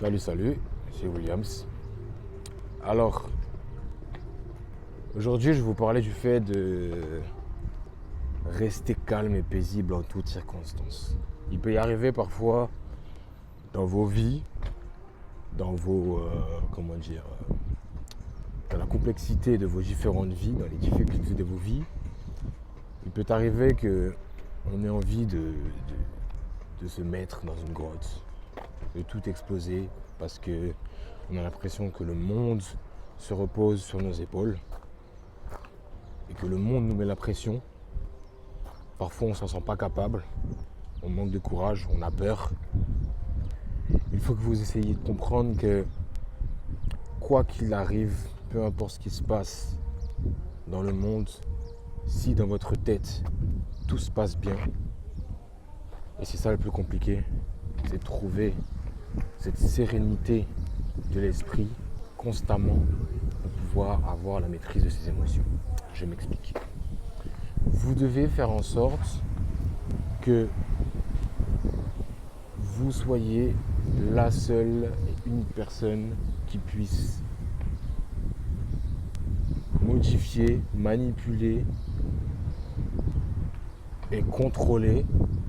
Salut, c'est Williams. Alors, aujourd'hui, je vais vous parler du fait de rester calme et paisible en toutes circonstances. Il peut y arriver parfois dans vos vies, dans vos, dans la complexité de vos différentes vies, dans les difficultés de vos vies, il peut arriver qu'on ait envie de se mettre dans une grotte, de tout exploser parce qu'on a l'impression que le monde se repose sur nos épaules et que le monde nous met la pression. Parfois on ne s'en sent pas capable, on manque de courage, on a peur. Il faut que vous essayiez de comprendre que quoi qu'il arrive, peu importe ce qui se passe dans le monde, si dans votre tête tout se passe bien, et c'est ça le plus compliqué, c'est de trouver cette sérénité de l'esprit constamment pour pouvoir avoir la maîtrise de ses émotions. Je m'explique. Vous devez faire en sorte que vous soyez la seule et unique personne qui puisse modifier, manipuler et contrôler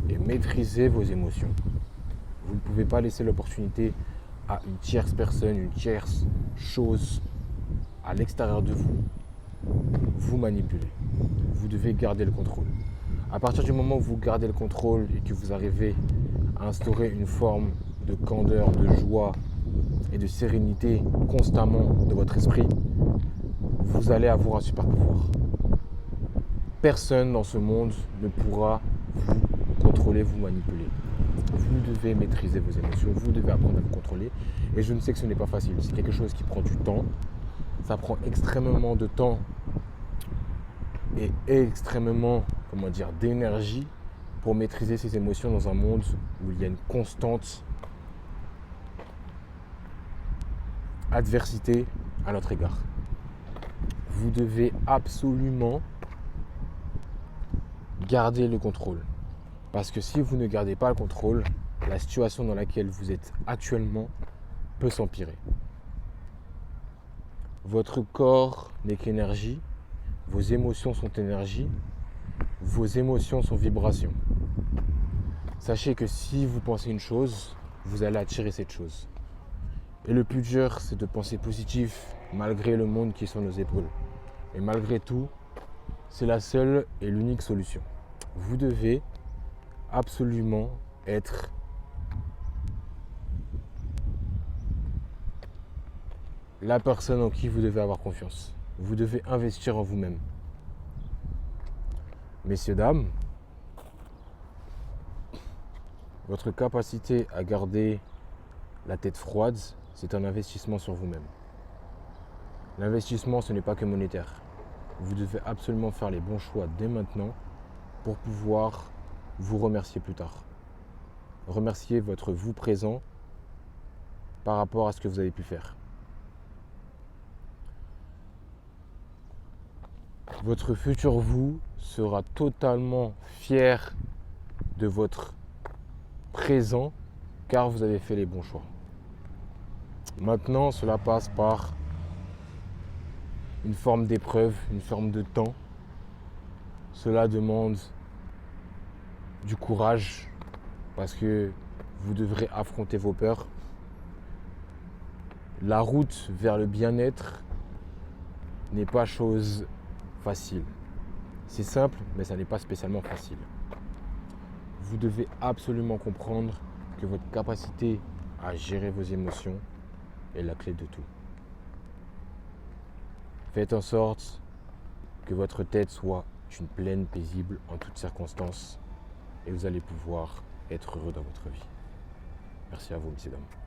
et maîtriser vos émotions. Vous ne pouvez pas laisser l'opportunité à une tierce personne, une tierce chose à l'extérieur de vous manipuler. Vous devez garder le contrôle. À partir du moment où vous gardez le contrôle et que vous arrivez à instaurer une forme de candeur, de joie et de sérénité constamment de votre esprit, vous allez avoir un super pouvoir. Personne dans ce monde ne pourra vous contrôler, vous manipuler. Vous devez maîtriser vos émotions, vous devez apprendre à vous contrôler. Et je ne sais que ce n'est pas facile, c'est quelque chose qui prend du temps. Ça prend extrêmement de temps et extrêmement, d'énergie pour maîtriser ses émotions dans un monde où il y a une constante adversité à notre égard. Vous devez absolument garder le contrôle. Parce que si vous ne gardez pas le contrôle, la situation dans laquelle vous êtes actuellement peut s'empirer. Votre corps n'est qu'énergie, vos émotions sont énergie, vos émotions sont vibrations. Sachez que si vous pensez une chose, vous allez attirer cette chose. Et le plus dur, c'est de penser positif malgré le monde qui est sur nos épaules. Et malgré tout, c'est la seule et l'unique solution. Vous devez absolument être la personne en qui vous devez avoir confiance. Vous devez investir en vous-même. Messieurs, dames, votre capacité à garder la tête froide, c'est un investissement sur vous-même. L'investissement, ce n'est pas que monétaire. Vous devez absolument faire les bons choix dès maintenant pour pouvoir vous remercier plus tard. Remercier votre vous présent par rapport à ce que vous avez pu faire. Votre futur vous sera totalement fier de votre présent car vous avez fait les bons choix. Maintenant, cela passe par une forme d'épreuve, une forme de temps. Cela demande du courage parce que vous devrez affronter vos peurs. La route vers le bien-être n'est pas chose facile. C'est simple, mais ça n'est pas spécialement facile. Vous devez absolument comprendre que votre capacité à gérer vos émotions est la clé de tout. Faites en sorte que votre tête soit une plaine paisible en toutes circonstances et vous allez pouvoir être heureux dans votre vie. Merci à vous, messieurs, dames.